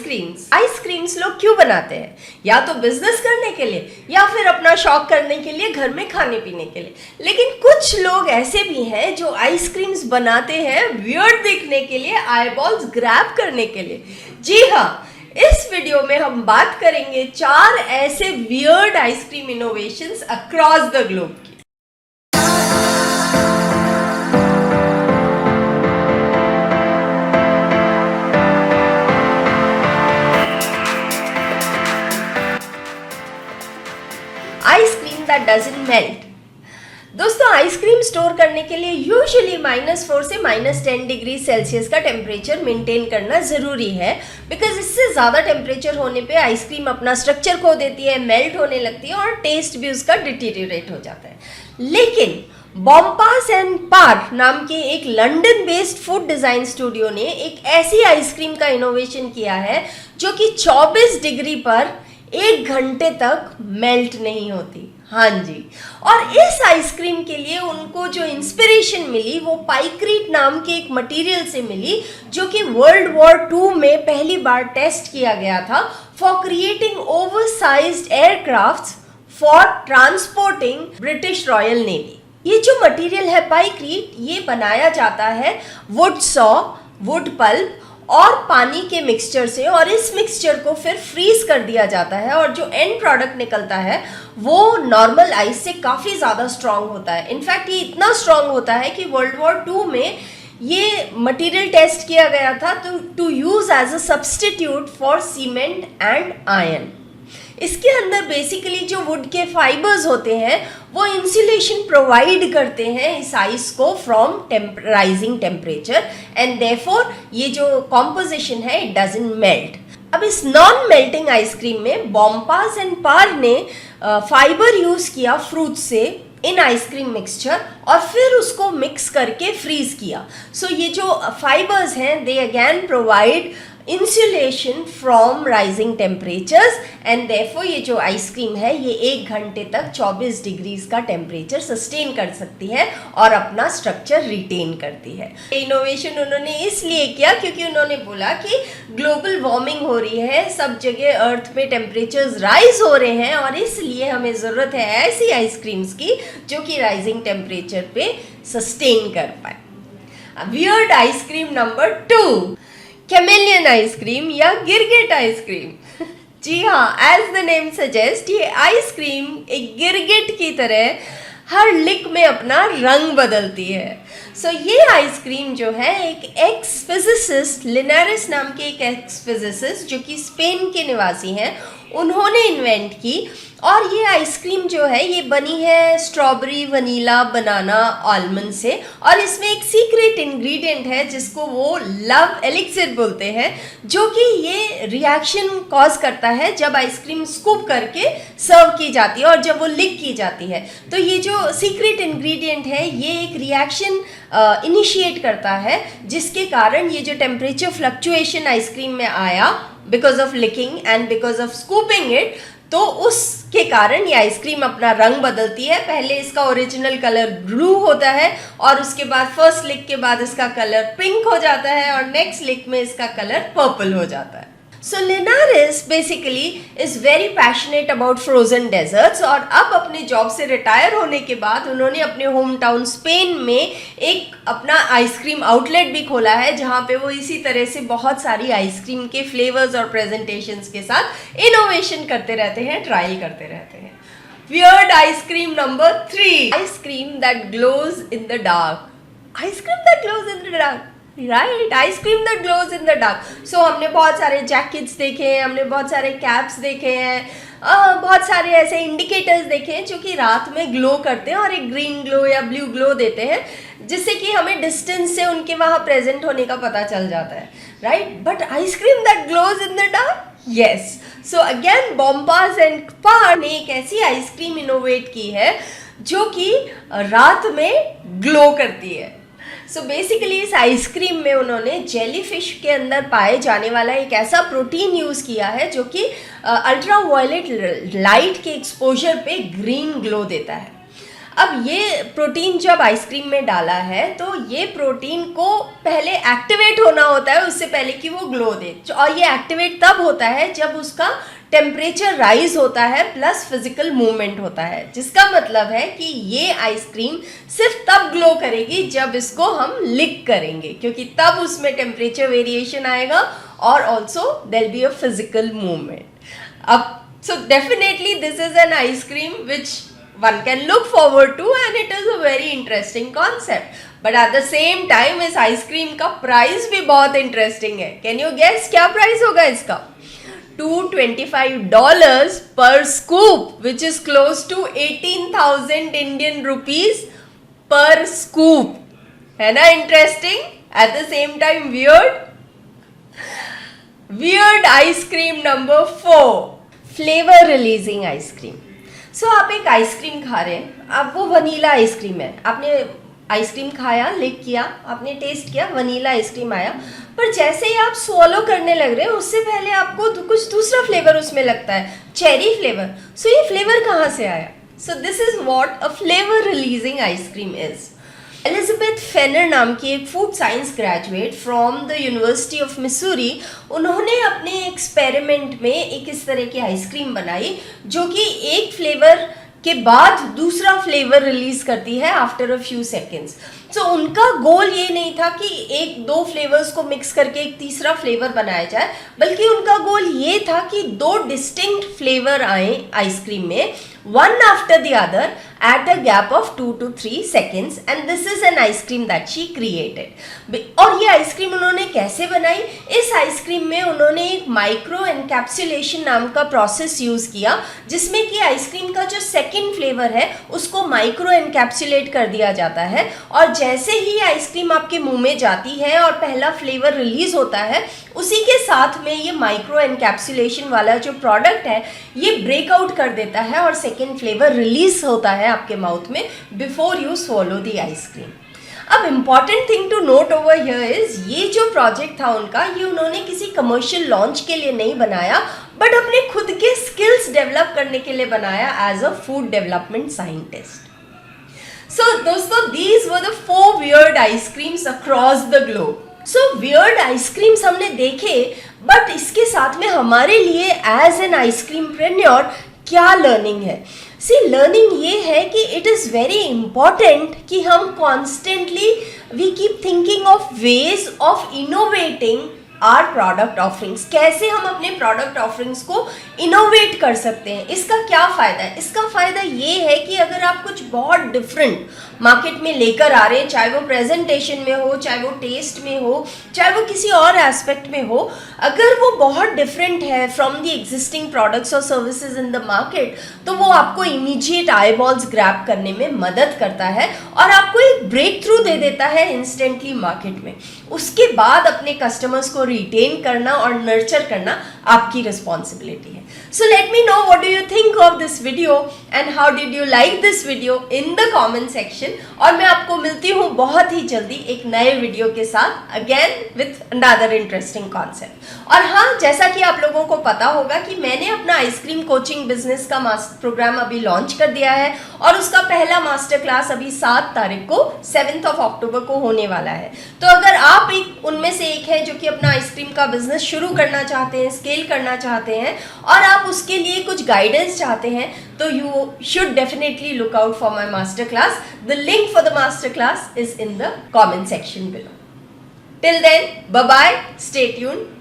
Ice creams लोग क्यों बनाते हैं? या तो बिजनेस करने के लिए या फिर अपना शौक करने के लिए, घर में खाने पीने के लिए। लेकिन कुछ लोग ऐसे भी हैं जो आइसक्रीम्स बनाते हैं वियर्ड दिखने के लिए, आईबॉल्स ग्रैब करने के लिए। जी हाँ, इस वीडियो में हम बात करेंगे 4 ऐसे weird ice cream innovations across the globe की। Ice cream that doesn't melt. दोस्तों, आइसक्रीम स्टोर करने के लिए यूजुअली -4 से -10 डिग्री सेल्सियस का टेम्परेचर मेंटेन करना ज़रूरी है, बिकॉज इससे ज़्यादा टेम्परेचर होने पे आइसक्रीम अपना स्ट्रक्चर खो देती है, मेल्ट होने लगती है और टेस्ट भी उसका डिटीरियरेट हो जाता है। लेकिन बॉम्पास एंड पार नाम के एक London based food design studio ने एक ऐसी आइसक्रीम का इनोवेशन किया है जो कि 24 डिग्री पर 1 घंटे तक मेल्ट नहीं होती। हाँ जी, और इस आइसक्रीम के लिए उनको जो इंस्पिरेशन मिली वो पाइक्रीट नाम के एक मटेरियल से मिली, जो कि वर्ल्ड वॉर 2 में पहली बार टेस्ट किया गया था for creating oversized aircrafts for transporting British royal navy. ये जो मटेरियल है पाइक्रीट, ये बनाया जाता है वुड सॉ, वुड पल्प और पानी के मिक्सचर से, और इस मिक्सचर को फिर फ्रीज कर दिया जाता है और जो एंड प्रोडक्ट निकलता है वो नॉर्मल आइस से काफ़ी ज़्यादा स्ट्रॉन्ग होता है। इनफैक्ट ये इतना स्ट्रॉन्ग होता है कि वर्ल्ड वॉर 2 में ये मटेरियल टेस्ट किया गया था to use as a substitute for cement and iron. इसके अंदर बेसिकली जो वुड के फाइबर्स होते हैं वो इंसुलेशन प्रोवाइड करते हैं इस आइस को from rising temperature, and therefore ये जो कॉम्पोजिशन है इट डजंट मेल्ट। अब इस नॉन मेल्टिंग आइसक्रीम में बॉम्पास एंड पार ने फाइबर यूज किया फ्रूट से इन आइसक्रीम मिक्सचर और फिर उसको मिक्स करके फ्रीज किया। सो ये जो फाइबर्स हैं they again provide insulation from rising temperatures, and therefore ये जो आइसक्रीम है ये 1 घंटे तक 24 डिग्रीज का टेम्परेचर सस्टेन कर सकती है और अपना स्ट्रक्चर रिटेन करती है। इनोवेशन उन्होंने इसलिए किया क्योंकि उन्होंने बोला कि ग्लोबल वार्मिंग हो रही है, सब जगह अर्थ में टेम्परेचर्स राइज हो रहे हैं और इसलिए हमें ज़रूरत है ऐसी आइसक्रीम्स की जो कि राइजिंग टेम्परेचर पे सस्टेन कर पाए। Weird ice cream number 2, chameleon ice cream या गिरगिट आइसक्रीम। जी हाँ, एज द नेम सजेस्ट, ये आइसक्रीम एक गिरगिट की तरह हर लिक में अपना रंग बदलती है। सो ये आइसक्रीम जो है एक एक्स फिजिसिस्ट, लिनारिस नाम के एक एक्स फिजिसिस्ट जो कि स्पेन के निवासी हैं, उन्होंने इन्वेंट की। और ये आइसक्रीम जो है ये बनी है स्ट्रॉबेरी, वनीला, बनाना, आलमंड से, और इसमें एक सीक्रेट इंग्रेडिएंट है जिसको वो लव एलिक्सिर बोलते हैं, जो कि ये रिएक्शन कॉज करता है जब आइसक्रीम स्कूप करके सर्व की जाती है और जब वो लिक की जाती है। तो ये जो सीक्रेट इंग्रेडिएंट है ये एक रिएक्शन इनिशिएट करता है, जिसके कारण ये जो टेम्परेचर फ्लक्चुएशन आइसक्रीम में आया because of licking and because of scooping it, तो उसके कारण ये आइसक्रीम अपना रंग बदलती है। पहले इसका ओरिजिनल कलर ब्लू होता है और उसके बाद फर्स्ट लिक के बाद इसका कलर पिंक हो जाता है और नेक्स्ट लिक में इसका कलर पर्पल हो जाता है। So Linaris basically is very passionate about frozen desserts, और अब अपने जॉब से रिटायर होने के बाद उन्होंने अपने होम टाउन स्पेन में एक अपना आइसक्रीम आउटलेट भी खोला है, जहाँ पे वो इसी तरह से बहुत सारी आइसक्रीम के फ्लेवर्स और प्रेजेंटेशंस के साथ इनोवेशन करते रहते हैं, ट्रायल करते रहते हैं। Weird ice cream number 3, ice cream that glows in the dark. Ice cream that glows in the dark, right, ice cream that glows in the dark. So हमने बहुत सारे जैकेट्स देखे हैं, हमने बहुत सारे कैप्स देखे हैं, बहुत सारे ऐसे इंडिकेटर्स देखे हैं जो कि रात में ग्लो करते हैं और एक ग्रीन ग्लो या ब्लू ग्लो देते हैं, जिससे कि हमें डिस्टेंस से उनके वहाँ प्रेजेंट होने का पता चल जाता है, right. But ice cream that glows in the dark, yes. So again Bompas and Parr ने एक ऐसी आइसक्रीम इनोवेट की है जो कि रात में ग्लो करती है। सो बेसिकली इस आइसक्रीम में उन्होंने जेलीफिश के अंदर पाए जाने वाला एक ऐसा प्रोटीन यूज़ किया है जो कि अल्ट्रा वायलेट लाइट के एक्सपोजर पे ग्रीन ग्लो देता है। अब ये प्रोटीन जब आइसक्रीम में डाला है तो ये प्रोटीन को पहले एक्टिवेट होना होता है उससे पहले कि वो ग्लो दे, और ये एक्टिवेट तब होता है जब उसका टेम्परेचर राइज होता है प्लस फिजिकल मूवमेंट होता है, जिसका मतलब है कि ये आइसक्रीम सिर्फ तब ग्लो करेगी जब इसको हम लिक करेंगे, क्योंकि तब उसमें टेम्परेचर वेरिएशन आएगा और also there be a physical movement. अब so definitely this is an ice cream which one can look forward to and it is a very interesting concept, but at the same time इस ice cream का price भी बहुत interesting है. Can you guess क्या price होगा इसका? $225 per scoop, which is close to 18,000 Indian rupees per scoop. है ना interesting, at the same time weird. Weird ice cream number 4, flavour releasing ice cream. So आप एक आइसक्रीम खा रहे हैं, अब वो वनीला आइसक्रीम है, आपने आइसक्रीम खाया, लिक किया, आपने टेस्ट किया, वनीला आइसक्रीम आया, पर जैसे ही आप स्वॉलो करने लग रहे हैं उससे पहले आपको कुछ दूसरा फ्लेवर उसमें लगता है, चेरी फ्लेवर. सो ये फ्लेवर कहाँ से आया? So this is what a flavour releasing ice cream is. Elizabeth Fenner नाम की एक food science graduate from the university of Missouri, उन्होंने अपने एक्सपेरिमेंट में एक इस तरह की आइसक्रीम बनाई जो कि एक फ्लेवर के बाद दूसरा फ्लेवर रिलीज करती है आफ्टर अ फ्यू सेकेंड्स. सो उनका गोल ये नहीं था कि एक दो फ्लेवर्स को मिक्स करके एक तीसरा फ्लेवर बनाया जाए, बल्कि उनका गोल ये था कि दो डिस्टिंक्ट फ्लेवर आए आइसक्रीम में, one after the other at a gap of 2 to 3 seconds, and this is an ice cream that she created. और ये आइसक्रीम उन्होंने कैसे बनाई? इस आइसक्रीम में उन्होंने एक माइक्रो एनकैप्सुलेशन नाम का प्रोसेस यूज किया, जिसमें कि आइसक्रीम का जो सेकंड फ्लेवर है उसको माइक्रो एनकैप्सुलेट कर दिया जाता है, और जैसे ही आइसक्रीम आपके मुंह में जाती है और पहला फ्लेवर रिलीज होता है, उसी के साथ में ये माइक्रो एनकैप्सुलेशन वाला जो प्रोडक्ट है ये ब्रेकआउट कर देता है और सेकेंड फ्लेवर रिलीज होता है आपके माउथ में before you swallow the ice cream. अब important thing to note over here is, ये जो प्रोजेक्ट था उनका, ये उन्होंने किसी कमर्शियल लॉन्च के लिए नहीं बनाया, बट अपने खुद के स्किल्स डेवलप करने के लिए बनाया as a food development scientist. So दोस्तों, these were the 4 weird ice creams across the globe. So weird ice creams हमने देखे, बट इसके साथ में हमारे लिए एज एन आइसक्रीम प्रेन्योर क्या लर्निंग है? सी, लर्निंग ये है कि इट इज़ वेरी इंपॉर्टेंट कि हम constantly we keep thinking of ways of innovating our product offerings. कैसे हम अपने प्रोडक्ट ऑफरिंग्स को इनोवेट कर सकते हैं. इसका क्या फ़ायदा है? इसका फ़ायदा ये है कि अगर आप कुछ बहुत डिफरेंट मार्केट में लेकर आ रहे हैं, चाहे वो प्रेजेंटेशन में हो, चाहे वो टेस्ट में हो, चाहे वो किसी और एस्पेक्ट में हो, अगर वो बहुत डिफरेंट है फ्रॉम द एग्जिस्टिंग प्रोडक्ट्स और सर्विसेज इन द मार्केट, तो वो आपको इमीडिएट आई बॉल्स ग्रैब करने में मदद करता है और आपको एक ब्रेक थ्रू दे देता है इंस्टेंटली मार्केट में. उसके बाद अपने कस्टमर्स को रिटेन करना और नर्चर करना आपकी रिस्पॉन्सिबिलिटी है. So let me know what do you think of this video and how did you like this video in the comment section. और मैं आपको मिलती हूँ बहुत ही जल्दी एक नए वीडियो के साथ, again with another interesting concept. और हाँ, जैसा कि आप लोगों को पता होगा कि मैंने अपना आइसक्रीम कोचिंग बिजनेस का मास्टर प्रोग्राम अभी लॉन्च कर दिया है, और उसका पहला मास्टर क्लास अभी 7 तारीख को 7 अक्टूबर को होने वाला है. तो अगर आप एक उनमें से एक है जो कि अपना आइसक्रीम का बिजनेस शुरू करना चाहते हैं, स्केल करना चाहते हैं, और आप उसके लिए कुछ गाइडेंस चाहते हैं, तो you should definitely look out for my master class. The link for the master class is in the comment section below. Till then, bye bye, stay tuned.